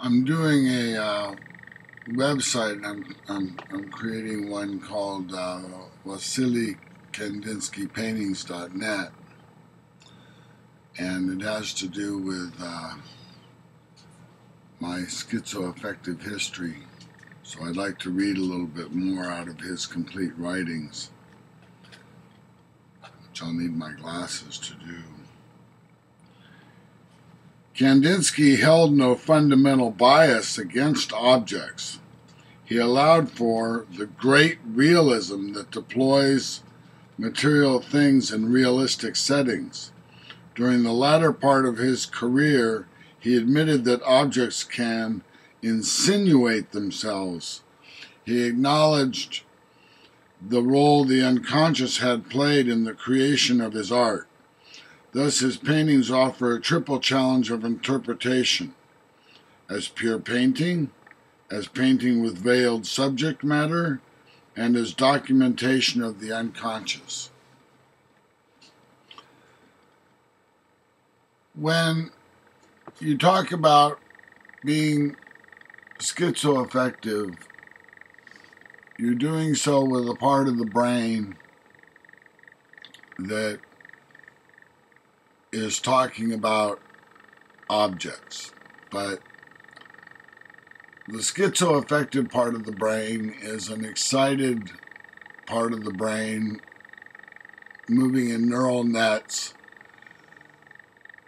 I'm doing a website. I'm creating one called WasiliKandiinskyPaintings.net, and it has to do with my schizoaffective history. So I'd like to read a little bit more out of his complete writings, which I'll need my glasses to do. Kandiinsky held no fundamental bias against objects. He allowed for the great realism that deploys material things in realistic settings. During the latter part of his career, he admitted that objects can insinuate themselves. He acknowledged the role the unconscious had played in the creation of his art. Thus, his paintings offer a triple challenge of interpretation: as pure painting, as painting with veiled subject matter, and as documentation of the unconscious. When you talk about being schizoaffective, you're doing so with a part of the brain that is talking about objects. But the schizoaffective part of the brain is an excited part of the brain moving in neural nets,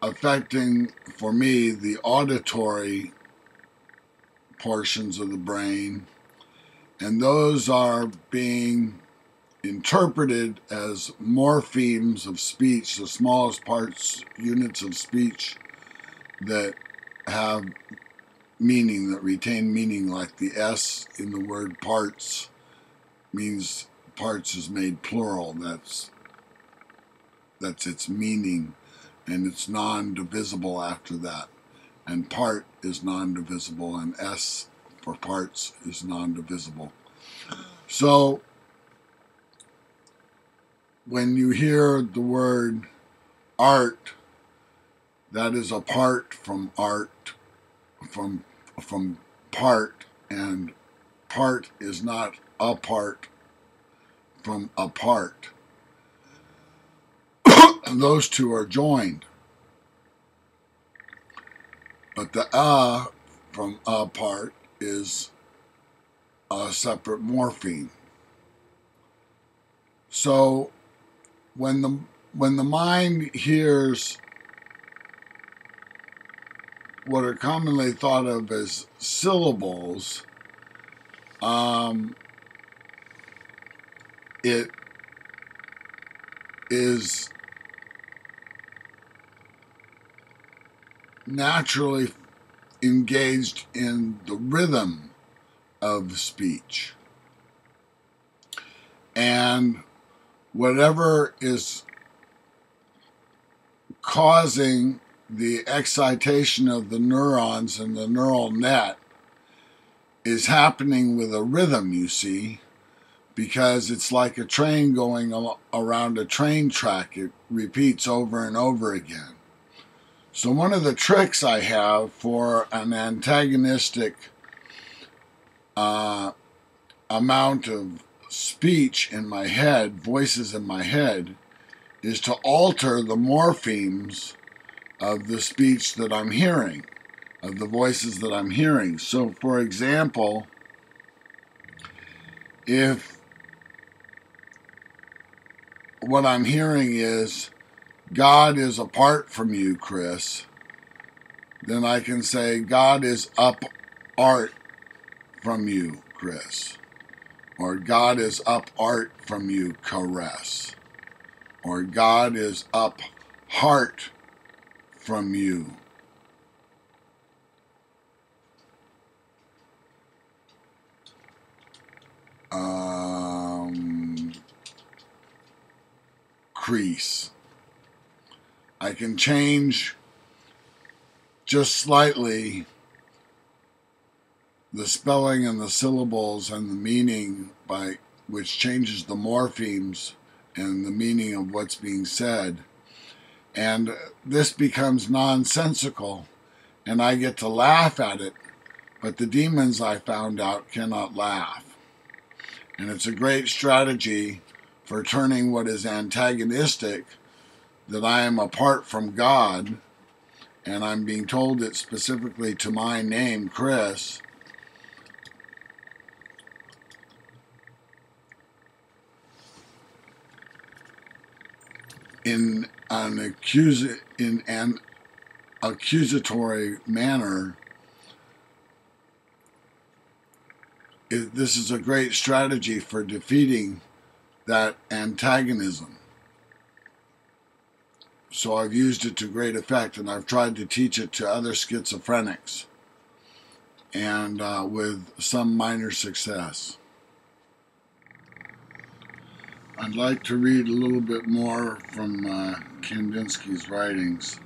affecting, for me, the auditory portions of the brain, and those are being interpreted as morphemes of speech, the smallest units of speech that have meaning, that retain meaning, like the S in the word parts means parts is made plural. That's its meaning, and it's non-divisible after that. And part is non-divisible, and S for parts is non-divisible. So when you hear the word art, that is apart from art, from part, and part is not apart from apart. Those two are joined. But the from apart is a separate morpheme. So when the mind hears what are commonly thought of as syllables, it is naturally engaged in the rhythm of speech. And whatever is causing the excitation of the neurons in the neural net is happening with a rhythm, you see, because it's like a train going around a train track. It repeats over and over again. So one of the tricks I have for an antagonistic amount of speech in my head, voices in my head, is to alter the morphemes of the speech that I'm hearing, of the voices that I'm hearing. So, for example, if what I'm hearing is, God is apart from you, Chris, then I can say, God is up art from you, Chris. Or God is up art from you, Caress. Or God is up heart from you. Crease. I can change just slightly the spelling and the syllables and the meaning, by which changes the morphemes and the meaning of what's being said. And this becomes nonsensical, and I get to laugh at it But the demons, I found out, cannot laugh. And it's a great strategy for turning what is antagonistic, that I am apart from God, and I'm being told it specifically to my name, Chris, in an accusatory manner. This is a great strategy for defeating that antagonism. So I've used it to great effect, and I've tried to teach it to other schizophrenics, and with some minor success. I'd like to read a little bit more from Kandinsky's writings.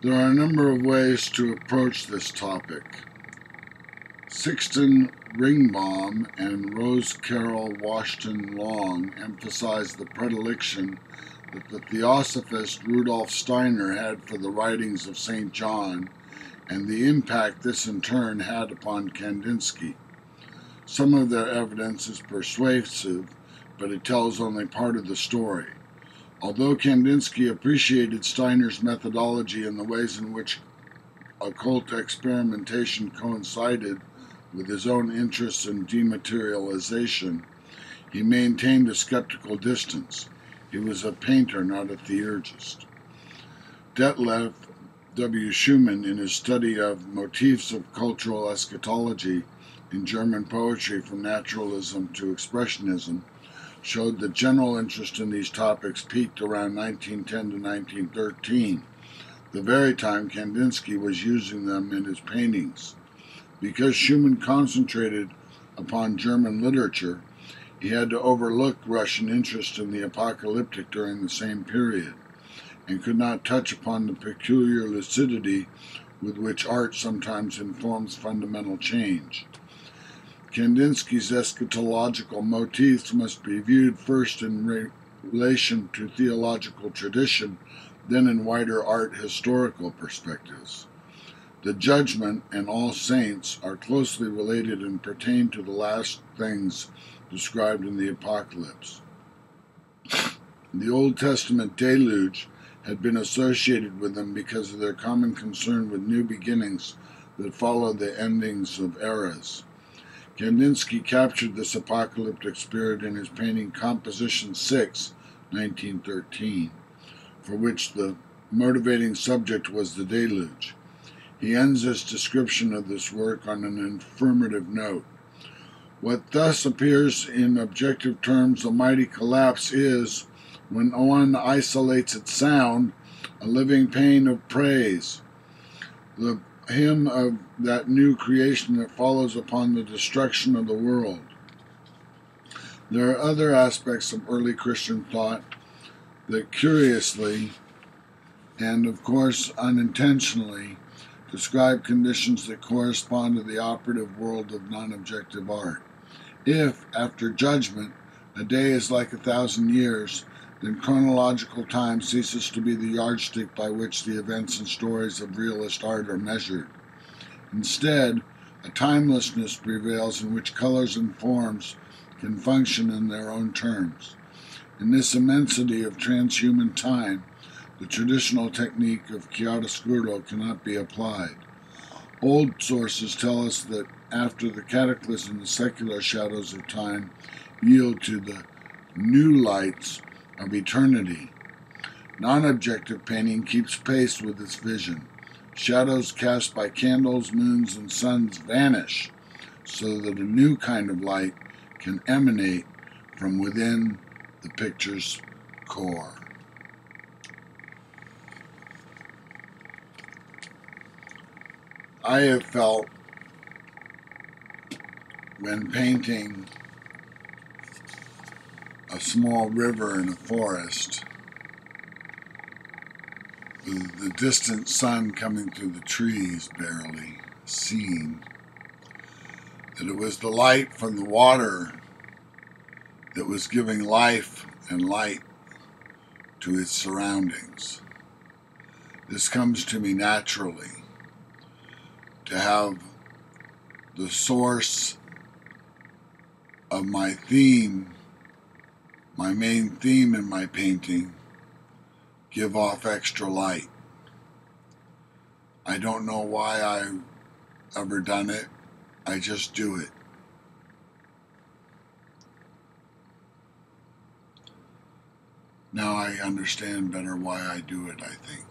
There are a number of ways to approach this topic. Sixton Ringbaum and Rose Carroll Washington Long emphasized the predilection that the theosophist Rudolf Steiner had for the writings of St. John, and the impact this in turn had upon Kandinsky. Some of their evidence is persuasive, but it tells only part of the story. Although Kandinsky appreciated Steiner's methodology and the ways in which occult experimentation coincided with his own interests in dematerialization, he maintained a skeptical distance. He was a painter, not a theurgist. Detlef W. Schumann, in his study of motifs of cultural eschatology in German poetry from naturalism to expressionism, showed that general interest in these topics peaked around 1910 to 1913, the very time Kandinsky was using them in his paintings. Because Schumann concentrated upon German literature, he had to overlook Russian interest in the apocalyptic during the same period, and could not touch upon the peculiar lucidity with which art sometimes informs fundamental change. Kandinsky's eschatological motifs must be viewed first in relation to theological tradition, then in wider art historical perspectives. The Judgment and All Saints are closely related and pertain to the last things described in the Apocalypse. The Old Testament deluge had been associated with them because of their common concern with new beginnings that follow the endings of eras. Kandinsky captured this apocalyptic spirit in his painting Composition 6, 1913, for which the motivating subject was the deluge. He ends his description of this work on an affirmative note. What thus appears in objective terms a mighty collapse is, when one isolates its sound, a living pain of praise, the hymn of that new creation that follows upon the destruction of the world. There are other aspects of early Christian thought that curiously, and of course unintentionally, describe conditions that correspond to the operative world of non-objective art. If, after judgment, a day is like 1,000 years, then chronological time ceases to be the yardstick by which the events and stories of realist art are measured. Instead, a timelessness prevails in which colors and forms can function in their own terms. In this immensity of transhuman time, the traditional technique of chiaroscuro cannot be applied. Old sources tell us that after the cataclysm, the secular shadows of time yield to the new lights of eternity. Non-objective painting keeps pace with this vision. Shadows cast by candles, moons, and suns vanish, so that a new kind of light can emanate from within the picture's core. I have felt when painting a small river in a forest, with the distant sun coming through the trees barely seen, that it was the light from the water that was giving life and light to its surroundings. This comes to me naturally, to have the source of my theme, my main theme in my painting, give off extra light. I don't know why I've ever done it. I just do it. Now I understand better why I do it, I think.